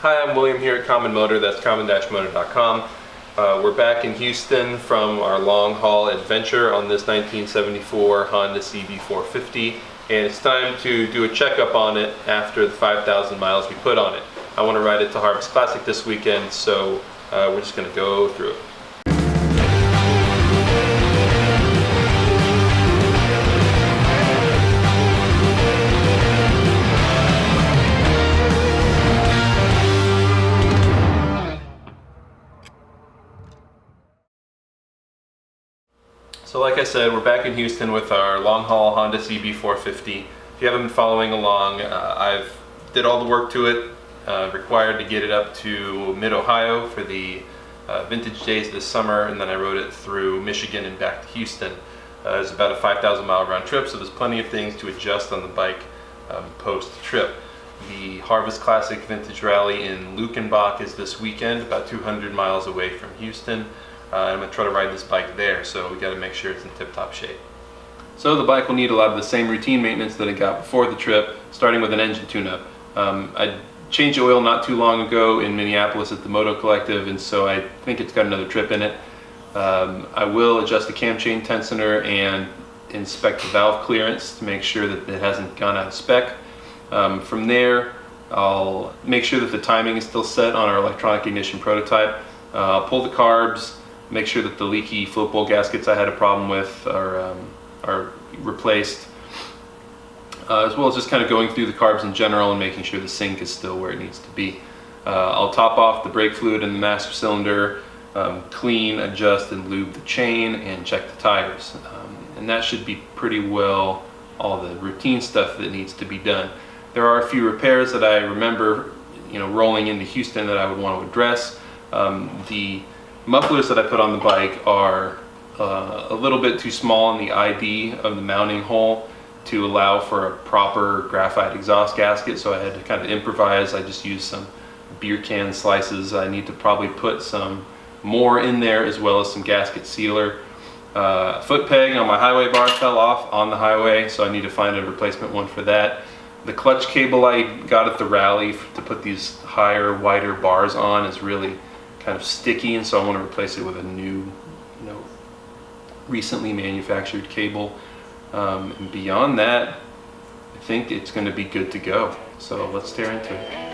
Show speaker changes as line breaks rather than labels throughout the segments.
Hi, I'm William here at Common Motor, that's common-motor.com. We're back in Houston from our long haul adventure on this 1974 Honda CB450, and it's time to do a checkup on it after the 5,000 miles we put on it. I want to ride it to Harvest Classic this weekend, so we're just going to go through it. So like I said, we're back in Houston with our long haul Honda CB450. If you haven't been following along, I've did all the work to it required to get it up to mid-Ohio for the vintage days this summer, and then I rode it through Michigan and back to Houston. It's about a 5,000 mile round trip, so there's plenty of things to adjust on the bike post-trip. The Harvest Classic Vintage Rally in Luckenbach is this weekend, about 200 miles away from Houston. I'm going to try to ride this bike there, so we got to make sure it's in tip-top shape. So the bike will need a lot of the same routine maintenance that it got before the trip, starting with an engine tune-up. I changed the oil not too long ago in Minneapolis at the Moto Collective, and so I think it's got another trip in it. I will adjust the cam chain tensioner and inspect the valve clearance to make sure that it hasn't gone out of spec. From there, I'll make sure that the timing is still set on our electronic ignition prototype. I'll pull the carbs, make sure that the leaky float bowl gaskets I had a problem with are replaced, as well as just kind of going through the carbs in general and making sure the sink is still where it needs to be. I'll top off the brake fluid in the master cylinder, clean, adjust, and lube the chain, and check the tires. And that should be pretty well all the routine stuff that needs to be done. There are a few repairs that I remember, rolling into Houston that I would want to address. The mufflers that I put on the bike are a little bit too small on the ID of the mounting hole to allow for a proper graphite exhaust gasket, so I had to kind of improvise. I just used some beer can slices. I need to probably put some more in there, as well as some gasket sealer. Foot peg on my highway bar fell off on the highway, so I need to find a replacement one for that. The clutch cable I got at the rally to put these higher, wider bars on is really kind of sticky, and so I want to replace it with a new, recently manufactured cable. And beyond that, I think it's going to be good to go. So let's tear into it.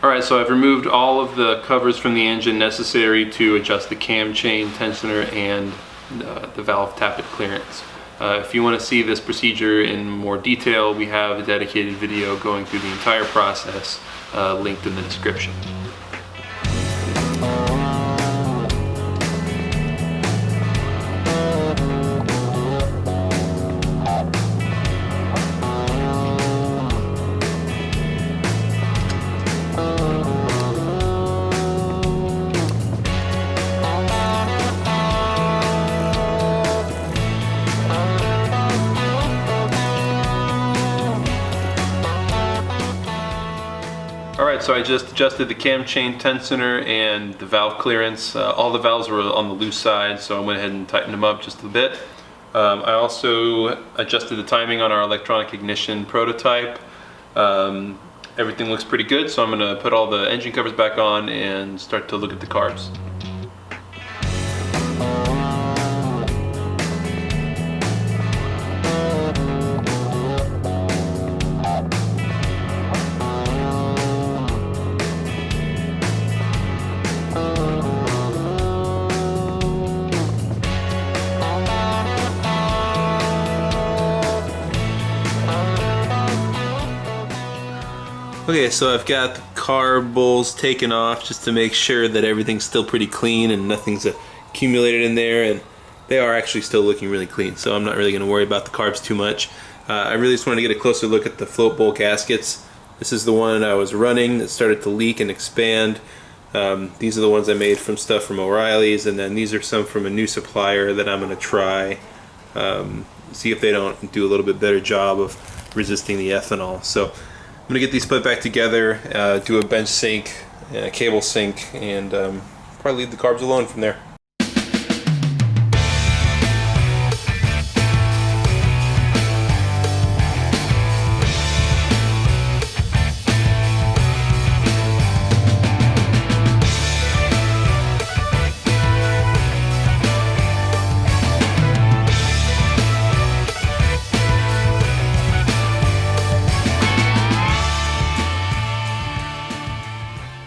Alright, so I've removed all of the covers from the engine necessary to adjust the cam chain tensioner and the valve tappet clearance. If you want to see this procedure in more detail, we have a dedicated video going through the entire process linked in the description. Alright, so I just adjusted the cam chain tensioner and the valve clearance. All the valves were on the loose side, so I went ahead and tightened them up just a bit. I also adjusted the timing on our electronic ignition prototype. Everything looks pretty good, so I'm going to put all the engine covers back on and start to look at the carbs. Okay, so I've got the carb bowls taken off just to make sure that everything's still pretty clean and nothing's accumulated in there, and they are actually still looking really clean, so I'm not really going to worry about the carbs too much. I really just wanted to get a closer look at the float bowl gaskets. This is the one I was running that started to leak and expand. These are the ones I made from stuff from O'Reilly's, and then these are some from a new supplier that I'm going to try, see if they don't do a little bit better job of resisting the ethanol. So I'm going to get these put back together, do a bench sync, a cable sync, and probably leave the carbs alone from there.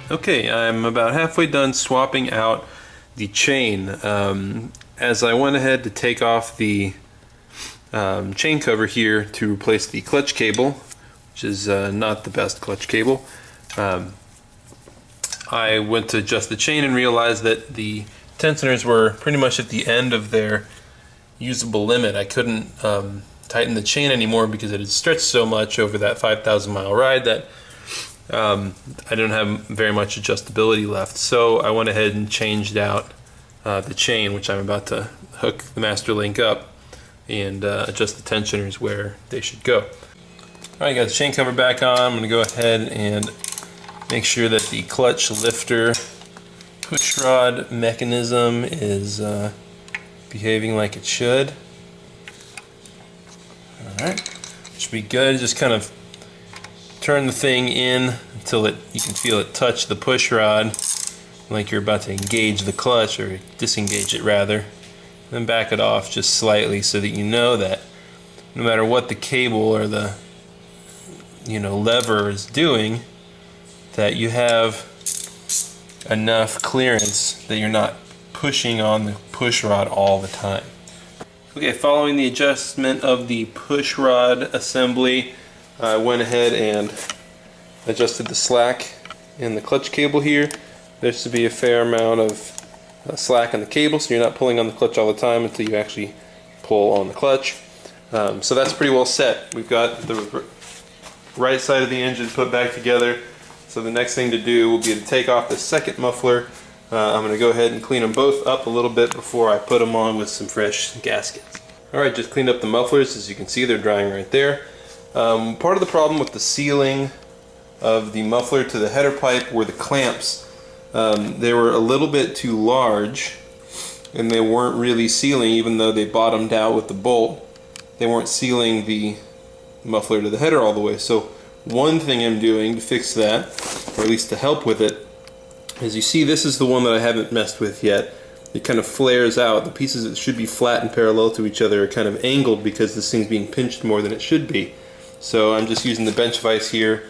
Okay, I'm about halfway done swapping out the chain. As I went ahead to take off the chain cover here to replace the clutch cable, which is not the best clutch cable, I went to adjust the chain and realized that the tensioners were pretty much at the end of their usable limit. I couldn't tighten the chain anymore because it had stretched so much over that 5,000 mile ride that I didn't have very much adjustability left, so I went ahead and changed out the chain, which I'm about to hook the master link up and adjust the tensioners where they should go. Alright, got the chain cover back on. I'm going to go ahead and make sure that the clutch lifter pushrod mechanism is behaving like it should. Alright, should be good. Just kind of turn the thing in until you can feel it touch the push rod, like you're about to engage the clutch, or disengage it rather. Then back it off just slightly so that you know that no matter what the cable or the lever is doing, that you have enough clearance that you're not pushing on the push rod all the time. Okay, following the adjustment of the push rod assembly, I went ahead and adjusted the slack in the clutch cable here. There should be a fair amount of slack in the cable, so you're not pulling on the clutch all the time until you actually pull on the clutch. So that's pretty well set. We've got the right side of the engine put back together. So the next thing to do will be to take off the second muffler. I'm going to go ahead and clean them both up a little bit before I put them on with some fresh gaskets. Alright, just cleaned up the mufflers. As you can see, they're drying right there. Part of the problem with the sealing of the muffler to the header pipe were the clamps. They were a little bit too large and they weren't really sealing, even though they bottomed out with the bolt. They weren't sealing the muffler to the header all the way. So one thing I'm doing to fix that, or at least to help with it, is you see this is the one that I haven't messed with yet. It kind of flares out. The pieces that should be flat and parallel to each other are kind of angled because this thing's being pinched more than it should be. So I'm just using the bench vise here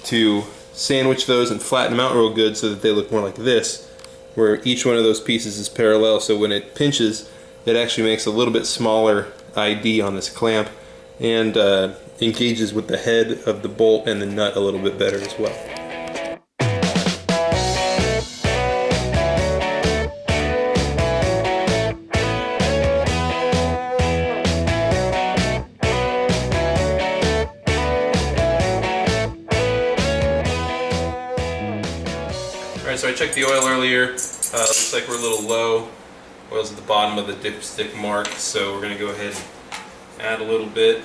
to sandwich those and flatten them out real good so that they look more like this, where each one of those pieces is parallel, so when it pinches it actually makes a little bit smaller ID on this clamp and engages with the head of the bolt and the nut a little bit better as well. So I checked the oil earlier. Looks like we're a little low. Oil's at the bottom of the dipstick mark, so we're going to go ahead and add a little bit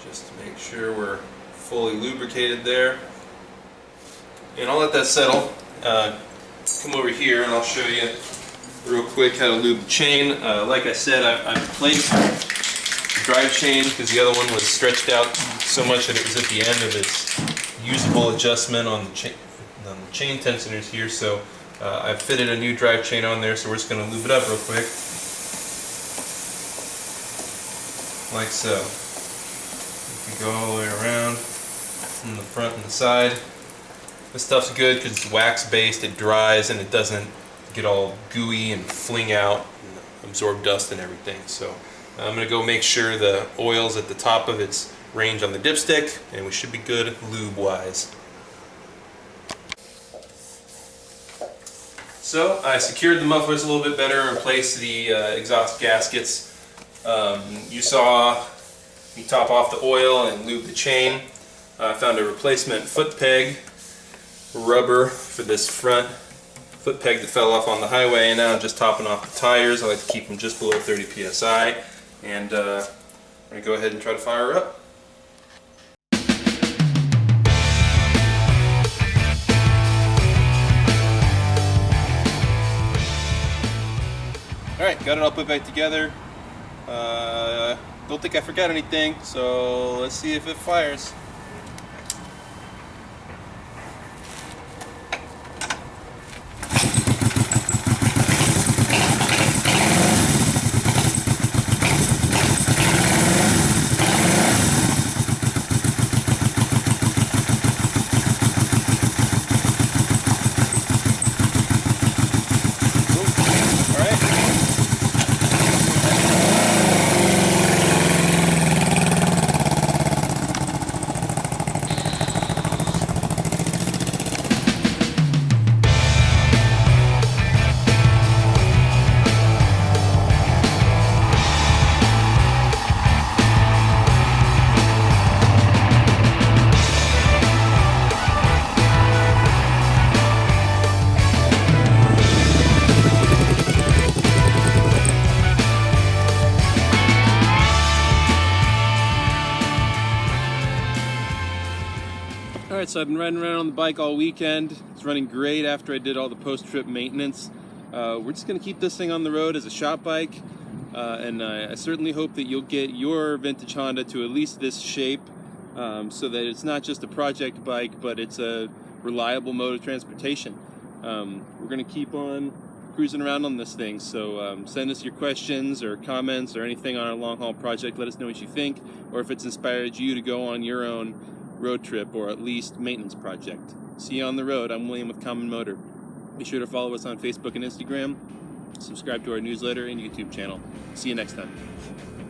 just to make sure we're fully lubricated there. And I'll let that settle. Come over here and I'll show you real quick how to lube the chain. Like I said, I've replaced the drive chain because the other one was stretched out so much that it was at the end of its usable adjustment on the chain tensioners here. So I've fitted a new drive chain on there, so we're just going to lube it up real quick. Like so. You go all the way around from the front and the side. This stuff's good because it's wax based, it dries and it doesn't get all gooey and fling out and absorb dust and everything. So I'm going to go make sure the oil's at the top of its range on the dipstick, and we should be good lube wise. So I secured the mufflers a little bit better and replaced the exhaust gaskets. You saw me top off the oil and lube the chain. I found a replacement foot peg rubber for this front foot peg that fell off on the highway, and now I'm just topping off the tires. I like to keep them just below 30 psi, and I'm going to go ahead and try to fire her up. Alright, got it all put back together. Don't think I forgot anything, so let's see if it fires. Alright, so I've been riding around on the bike all weekend. It's running great after I did all the post-trip maintenance. We're just going to keep this thing on the road as a shop bike, and I certainly hope that you'll get your vintage Honda to at least this shape, so that it's not just a project bike, but it's a reliable mode of transportation. We're going to keep on cruising around on this thing, so send us your questions or comments or anything on our long haul project. Let us know what you think, or if it's inspired you to go on your own road trip or at least maintenance project. See you on the road. I'm William with Common Motor. Be sure to follow us on Facebook and Instagram. Subscribe to our newsletter and YouTube channel. See you next time.